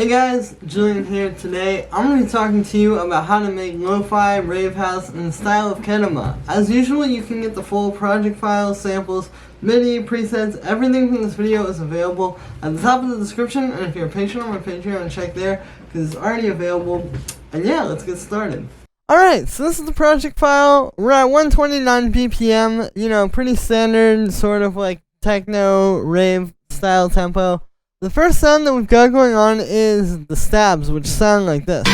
Hey guys, Julian here. Today I'm going to be talking to you about how to make lo-fi rave house in the style of Kettama. As usual, you can get the full project files, samples, MIDI, presets, everything from this video is available at the top of the description, and if you're a patron on my Patreon, check there because it's already available. And yeah, let's get started. Alright, so this is the project file. We're at 129 BPM, pretty standard sort of like techno, rave style tempo. The first sound that we've got going on is the stabs, which sound like this.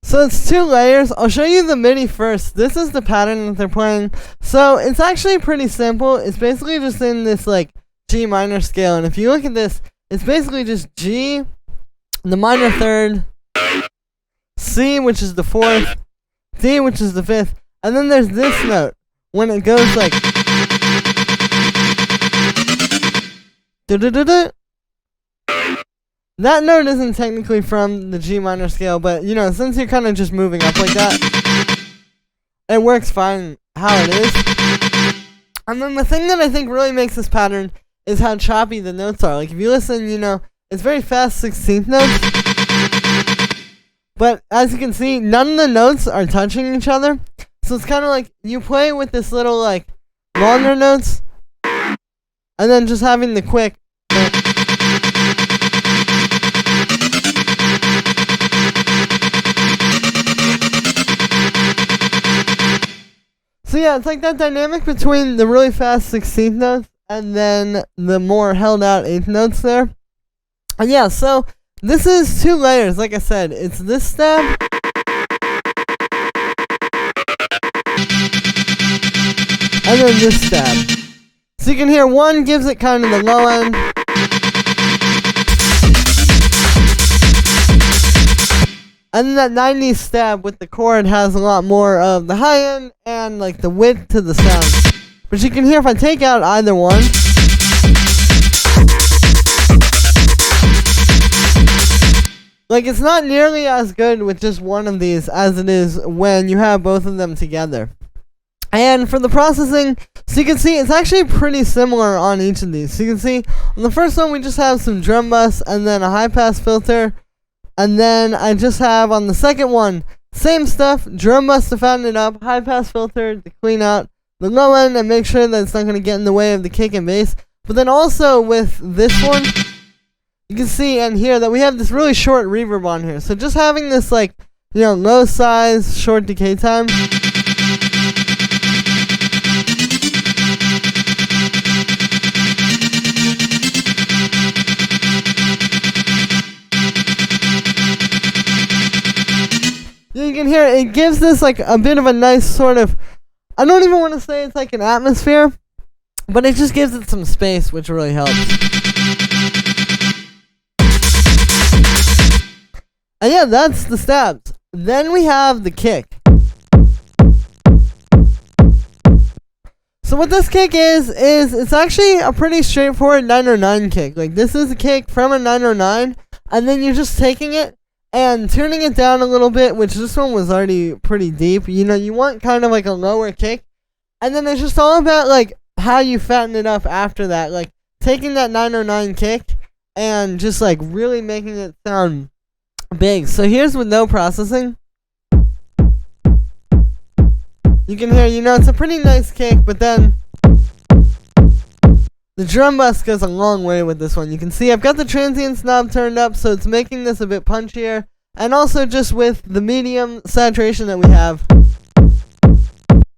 So it's two layers. I'll show you the MIDI first. This is the pattern that they're playing. So it's actually pretty simple. It's basically just in this like G minor scale. And if you look at this, it's basically just G, the minor third, C, which is the fourth, D, which is the fifth. And then there's this note, when it goes like da-da-da-da. That note isn't technically from the G minor scale, but since you're kind of just moving up like that, it works fine how it is. And then the thing that I think really makes this pattern is how choppy the notes are. Like if you listen, it's very fast 16th notes. But as you can see, none of the notes are touching each other. So it's kind of like you play with this little like longer notes and then just having the quick. So yeah, it's like that dynamic between the really fast 16th notes and then the more held out 8th notes there. And yeah, so this is two layers, like I said. It's this stab and then this stab. So you can hear one gives it kind of the low end. And then that 90s stab with the chord has a lot more of the high end and like the width to the sound. But you can hear if I take out either one, like it's not nearly as good with just one of these as it is when you have both of them together. And for the processing, so you can see it's actually pretty similar on each of these. So you can see on the first one we just have some drum bus and then a high pass filter. And then I just have on the second one, same stuff, drum bus to fatten it up, high pass filter to clean out the low end and make sure that it's not going to get in the way of the kick and bass. But then also with this one, you can see and hear that we have this really short reverb on here. So just having this like, low size, short decay time. You can hear it gives this like a bit of a nice sort of, I don't even want to say it's like an atmosphere, but it just gives it some space, which really helps. And yeah, that's the stabs. Then we have the kick. So what this kick is it's actually a pretty straightforward 909 kick. Like this is a kick from a 909, and then you're just taking it and tuning it down a little bit, which this one was already pretty deep. You want kind of like a lower kick. And then it's just all about like how you fatten it up after that. Like taking that 909 kick and just like really making it sound big. So here's with no processing. You can hear, it's a pretty nice kick, but then the drum bus goes a long way with this one. You can see I've got the transients knob turned up, so it's making this a bit punchier. And also just with the medium saturation that we have,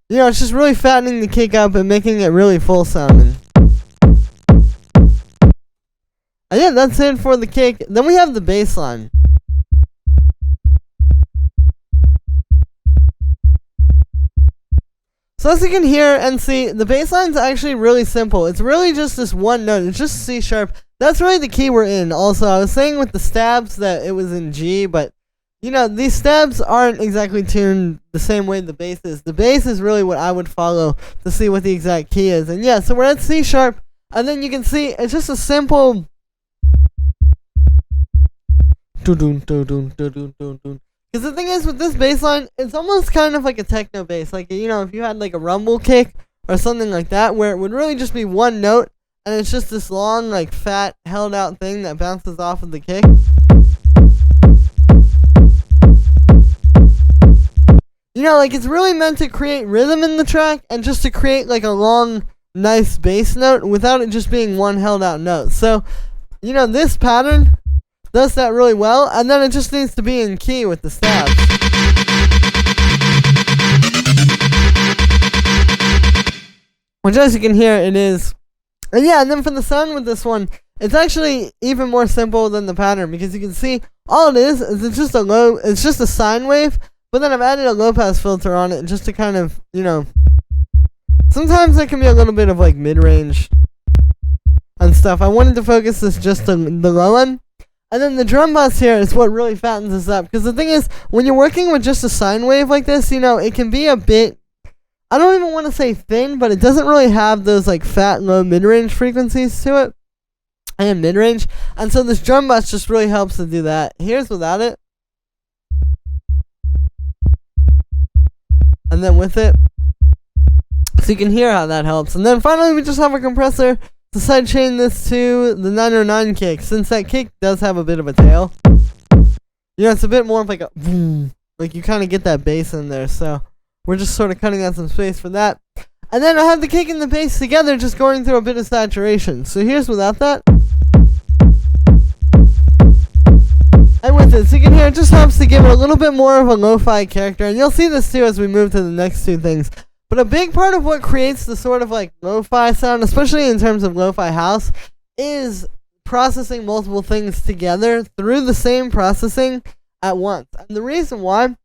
it's just really fattening the kick up and making it really full sounding. And yeah, that's it for the kick. Then we have the bass line. So as you can hear and see, the bass line's actually really simple. It's really just this one note. It's just C sharp. That's really the key we're in. Also, I was saying with the stabs that it was in G, but these stabs aren't exactly tuned the same way the bass is. The bass is really what I would follow to see what the exact key is. And yeah, so we're at C sharp, and then you can see it's just a simple Because the thing is with this bass line, it's almost kind of like a techno bass. Like, you know, if you had like a rumble kick or something like that, where it would really just be one note, and it's just this long, like, fat, held out thing that bounces off of the kick. You know, like, it's really meant to create rhythm in the track, and just to create, like, a long, nice bass note, without it just being one held out note. So, you know, this pattern does that really well, and then it just needs to be in key with the stabs. Which, as you can hear, it is. And yeah, and then for the sound with this one, it's actually even more simple than the pattern, because you can see all it is it's just a sine wave, but then I've added a low pass filter on it just to kind of, you know, sometimes there can be a little bit of like mid-range and stuff. I wanted to focus this just on the low end. And then the drum bus here is what really fattens this up, because the thing is, when you're working with just a sine wave like this, you know, it can be a bit, I don't even want to say thin, but it doesn't really have those like fat, low, mid-range frequencies to it, and mid-range, and so this drum bus just really helps to do that. Here's without it, and then with it, so you can hear how that helps. And then finally, we just have a compressor to sidechain this to the 909 kick, since that kick does have a bit of a tail. You know, it's a bit more of like a boom, like you kind of get that bass in there, so we're just sort of cutting out some space for that. And then I have the kick and the bass together just going through a bit of saturation. So here's without that. And with it, so you can hear it just helps to give it a little bit more of a lo-fi character, and you'll see this too as we move to the next two things. But a big part of what creates the sort of like lo-fi sound, especially in terms of lo-fi house, is processing multiple things together through the same processing at once. And the reason why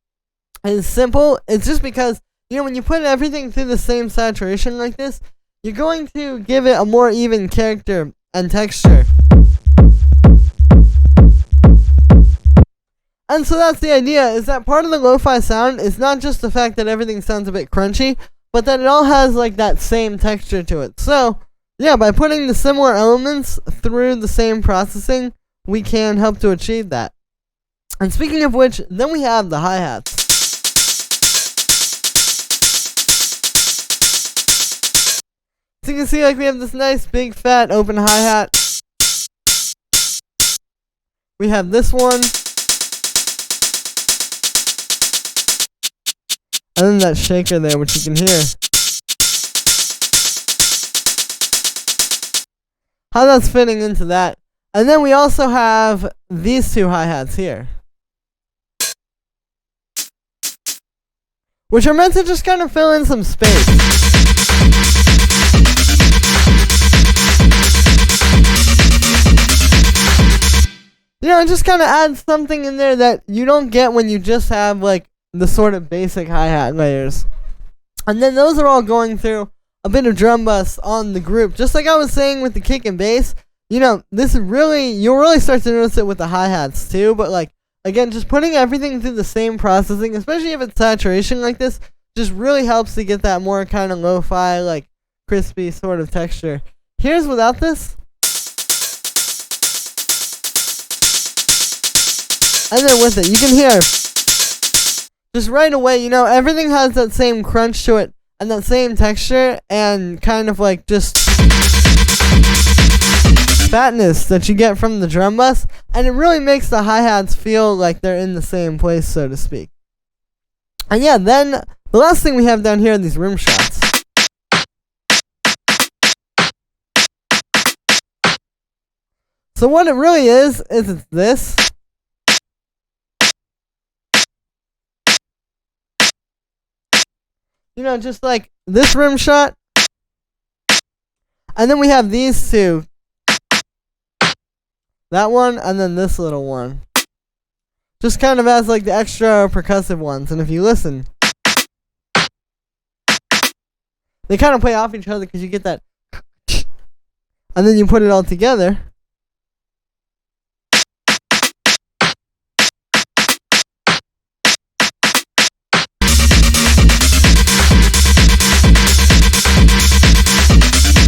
is simple. It's just because, you know, when you put everything through the same saturation like this, you're going to give it a more even character and texture. And so that's the idea, is that part of the lo-fi sound is not just the fact that everything sounds a bit crunchy, but that it all has like that same texture to it. So, yeah, by putting the similar elements through the same processing, we can help to achieve that. And speaking of which, then we have the hi-hats. So you can see, like, we have this nice big fat open hi-hat. We have this one. And then that shaker there, which you can hear. How that's fitting into that. And then we also have these two hi-hats here, which are meant to just kind of fill in some space. You know, just kind of add something in there that you don't get when you just have, like, the sort of basic hi-hat layers. And then those are all going through a bit of drum bus on the group. Just like I was saying with the kick and bass, you know, this is really, you'll really start to notice it with the hi-hats too, but like, again, just putting everything through the same processing, especially if it's saturation like this, just really helps to get that more kind of lo-fi, like, crispy sort of texture. Here's without this. And then with it, you can hear just right away, you know, everything has that same crunch to it and that same texture and kind of like just fatness that you get from the drum bus, and it really makes the hi-hats feel like they're in the same place, so to speak. And yeah, then the last thing we have down here are these rim shots. So what it really is it's this. You know, just like this rim shot. And then we have these two. That one, and then this little one. Just kind of as like the extra percussive ones. And if you listen, they kind of play off each other because you get that. And then you put it all together.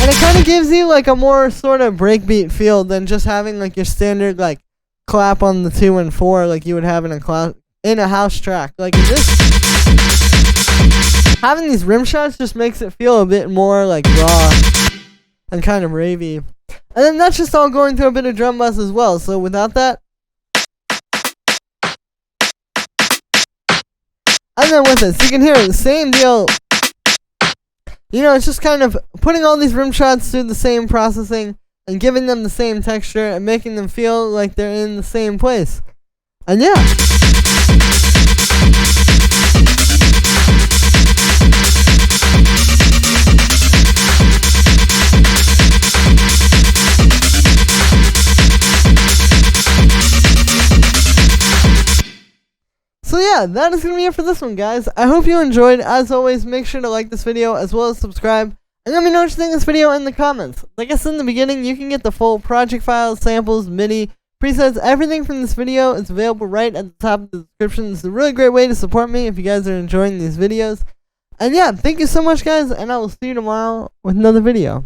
And it kind of gives you like a more sort of breakbeat feel than just having like your standard like clap on the 2 and 4 like you would have in a house track. Like in this, having these rim shots just makes it feel a bit more like raw and kind of ravey. And then that's just all going through a bit of drum bus as well. So without that, and then with it, so you can hear it, the same deal. You know, it's just kind of putting all these rim shots through the same processing and giving them the same texture and making them feel like they're in the same place. And yeah. So yeah, that is going to be it for this one, guys. I hope you enjoyed. As always, make sure to like this video as well as subscribe. And let me know what you think of this video in the comments. Like I said in the beginning, you can get the full project files, samples, MIDI, presets, everything from this video is available right at the top of the description. It's a really great way to support me if you guys are enjoying these videos. And yeah, thank you so much, guys, and I will see you tomorrow with another video.